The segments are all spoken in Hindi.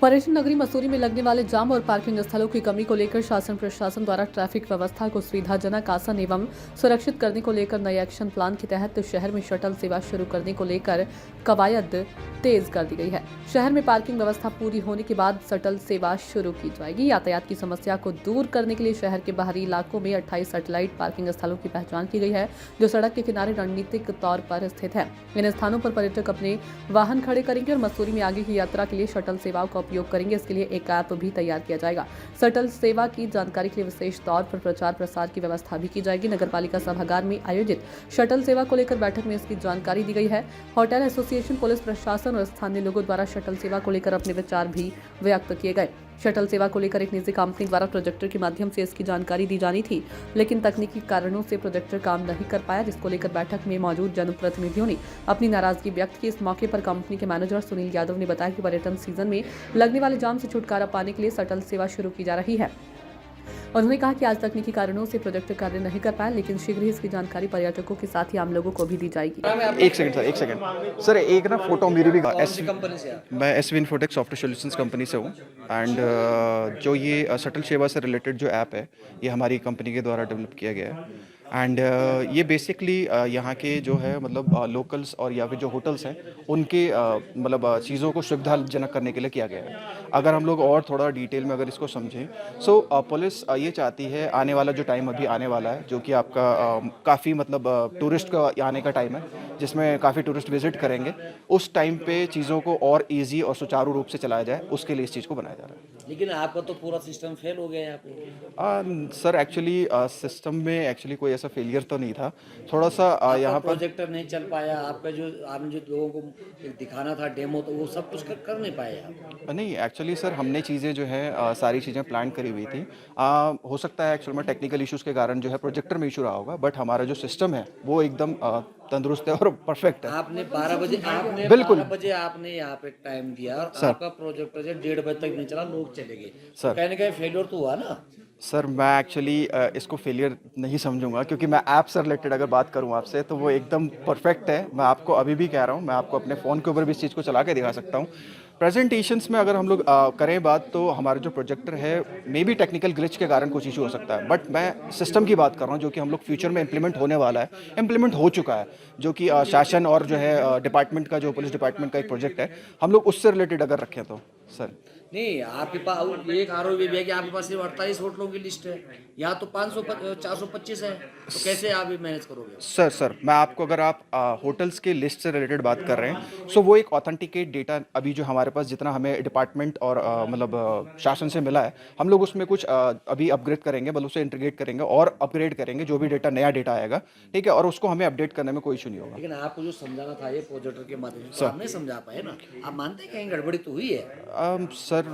पर्यटन नगरी मसूरी में लगने वाले जाम और पार्किंग स्थलों की कमी को लेकर शासन प्रशासन द्वारा ट्रैफिक व्यवस्था को सुविधाजनक, आसान एवं सुरक्षित करने को लेकर नए एक्शन प्लान के तहत शहर में शटल सेवा शुरू करने को लेकर कवायद तेज कर दी गई है। शहर में पार्किंग व्यवस्था पूरी होने के बाद शटल सेवा शुरू की जाएगी। यातायात की समस्या को दूर करने के लिए शहर के बाहरी इलाकों में 28 सैटेलाइट पार्किंग स्थलों की पहचान की गई है, जो सड़क के किनारे रणनीतिक तौर पर स्थित है। इन स्थानों पर पर्यटक अपने वाहन खड़े करेंगे और मसूरी में आगे की यात्रा के लिए शटल सेवाओं का उपयोग करेंगे। इसके लिए एक ऐप भी तैयार किया जाएगा। शटल सेवा की जानकारी के लिए विशेष तौर पर प्रचार प्रसार की व्यवस्था भी की जाएगी। नगरपालिका सभागार में आयोजित शटल सेवा को लेकर बैठक में इसकी जानकारी दी गई है। होटल एसोसिएशन, पुलिस प्रशासन और स्थानीय लोगों द्वारा शटल सेवा को लेकर अपने विचार भी व्यक्त किए गए। शटल सेवा को लेकर एक निजी कंपनी द्वारा प्रोजेक्टर के माध्यम से इसकी जानकारी दी जानी थी, लेकिन तकनीकी कारणों से प्रोजेक्टर काम नहीं कर पाया, जिसको लेकर बैठक में मौजूद जनप्रतिनिधियों ने अपनी नाराजगी व्यक्त की। इस मौके पर कंपनी के मैनेजर सुनील यादव ने बताया कि पर्यटन सीजन में लगने वाले जाम से छुटकारा पाने के लिए शटल सेवा शुरू की जा रही है। उन्होंने कहा कि आज तकनीकी कारणों से प्रोजेक्टर कार्य नहीं कर पाया, लेकिन शीघ्र ही इसकी जानकारी पर्यटकों के साथ ही आम लोगों को भी दी जाएगी। एक सेकंड सर, एक ना फोटो मेरी भी कंपनी से मैं SV Infotech software solutions company से हूँ। एंड जो ये शटल सेवा से रिलेटेड जो ऐप है, ये हमारी कंपनी के द्वारा डेवलप किया गया है। एंड ये बेसिकली यहाँ के जो है मतलब लोकल्स और या फिर जो होटल्स हैं उनके मतलब चीज़ों को सुविधाजनक करने के लिए किया गया है। अगर हम लोग और थोड़ा डिटेल में अगर इसको समझें, सो पुलिस ये चाहती है, आने वाला जो टाइम अभी आने वाला है, जो कि आपका काफ़ी मतलब टूरिस्ट का आने का टाइम है, जिसमें काफ़ी टूरिस्ट विजिट करेंगे, उस टाइम पे चीज़ों को और ईजी और सुचारू रूप से चलाया जाए, उसके लिए इस चीज़ को बनाया जा रहा है। लेकिन आपका तो पूरा सिस्टम फेल हो गया यहाँ पे। सर एक्चुअली सिस्टम में एक्चुअली कोई ऐसा फेलियर तो नहीं था, थोड़ा सा यहाँ पर प्रोजेक्टर नहीं चल पाया आपका, जो आपने जो लोगों को दिखाना था डेमो, तो वो सब कुछ कर नहीं पाए आप। नहीं, एक्चुअली सर हमने चीज़ें जो है सारी चीज़ें प्लान करी हुई थी। हो सकता है एक्चुअल में टेक्निकल इश्यूज़ के कारण जो है प्रोजेक्टर में इशू रहा होगा, बट हमारा जो सिस्टम है वो एकदम तंदुरुस्त है और परफेक्ट है। आपने 12 बजे बिल्कुल 12 बजे आपने यहाँ पे टाइम दिया और सर, आपका प्रोजेक्टर जो 1:30 बजे तक नहीं चला, लोग चले गए, सर, तो कहने का फेलियर तो हुआ ना। सर मैं एक्चुअली इसको फेलियर नहीं समझूंगा, क्योंकि मैं ऐप से रिलेटेड अगर बात करूं आपसे तो वो एकदम परफेक्ट है। मैं आपको अभी भी कह रहा हूं, मैं आपको अपने फ़ोन के ऊपर भी इस चीज़ को चला के दिखा सकता हूं। प्रेजेंटेशंस में अगर हम लोग करें बात, तो हमारा जो प्रोजेक्टर है मे बी टेक्निकल ग्लिच के कारण कुछ इशू हो सकता है, बट मैं सिस्टम की बात कर रहा हूँ जो कि हम लोग फ्यूचर में इंप्लीमेंट होने वाला है, इंप्लीमेंट हो चुका है, जो कि शासन और जो है डिपार्टमेंट का, जो पुलिस डिपार्टमेंट का एक प्रोजेक्ट है, हम लोग उससे रिलेटेड अगर रखें तो सर। नहीं, आपके पास एक आरोप भी है कि आपके पास सिर्फ 28 होटलों की लिस्ट है, यहाँ तो 500 425 है, तो कैसे आप ये मैनेज करोगे? सर मैं आपको, अगर आप होटल्स के लिस्ट से रिलेटेड बात कर रहे हैं, सो वो एक ऑथेंटिकेट डेटा अभी जो हमारे पास जितना हमें डिपार्टमेंट और मतलब शासन से मिला है, हम लोग उसमें कुछ अभी अपग्रेड करेंगे, मतलब उसे इंटीग्रेट करेंगे और अपग्रेड करेंगे जो भी डेटा, नया डेटा आएगा, ठीक है, और उसको हमें अपडेट करने में कोई इशू नहीं होगा। लेकिन आपको जो समझाना था ये प्रोजेक्टर के माध्यम से, आप नहीं समझा पाए ना। आप मानते हैं कहीं गड़बड़ी तो हुई है? सर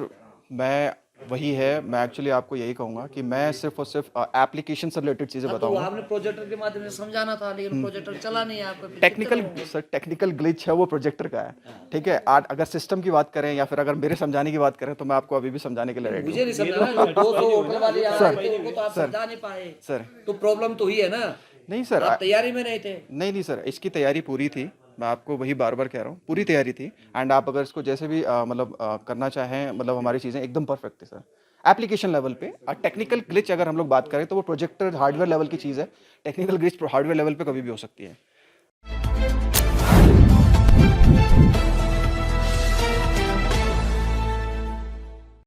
मैं वही है, मैं एक्चुअली आपको यही कहूँगा कि मैं सिर्फ और सिर्फ एप्लीकेशन से रिलेटेड चीज़ें तो बताऊँगा। आपने प्रोजेक्टर के माध्यम से समझाना था, लेकिन प्रोजेक्टर चला नहीं आपका। टेक्निकल ग्लिच है वो प्रोजेक्टर का है, ठीक है। आज अगर सिस्टम की बात करें या फिर अगर मेरे समझाने की बात करें, तो मैं आपको अभी भी समझाने के लिए रेडी हूँ। मुझे नहीं समझाना, 200 होटल वाले आ रहे थे, उनको तो आप समझा नहीं पाए सर। तो प्रॉब्लम तो हुई है ना। नहीं सर, आप तैयारी में नहीं थे। नहीं सर, इसकी तैयारी पूरी थी, मैं आपको वही बार बार कह रहा हूँ, पूरी तैयारी थी। एंड आप अगर इसको जैसे भी मतलब करना चाहें, मतलब हमारी चीज़ें एकदम परफेक्ट थी सर, एप्लीकेशन लेवल पे। टेक्निकल ग्लिच अगर हम लोग बात करें तो वो प्रोजेक्टर हार्डवेयर लेवल की चीज़ है, टेक्निकल ग्लिच हार्डवेयर लेवल पे कभी भी हो सकती है।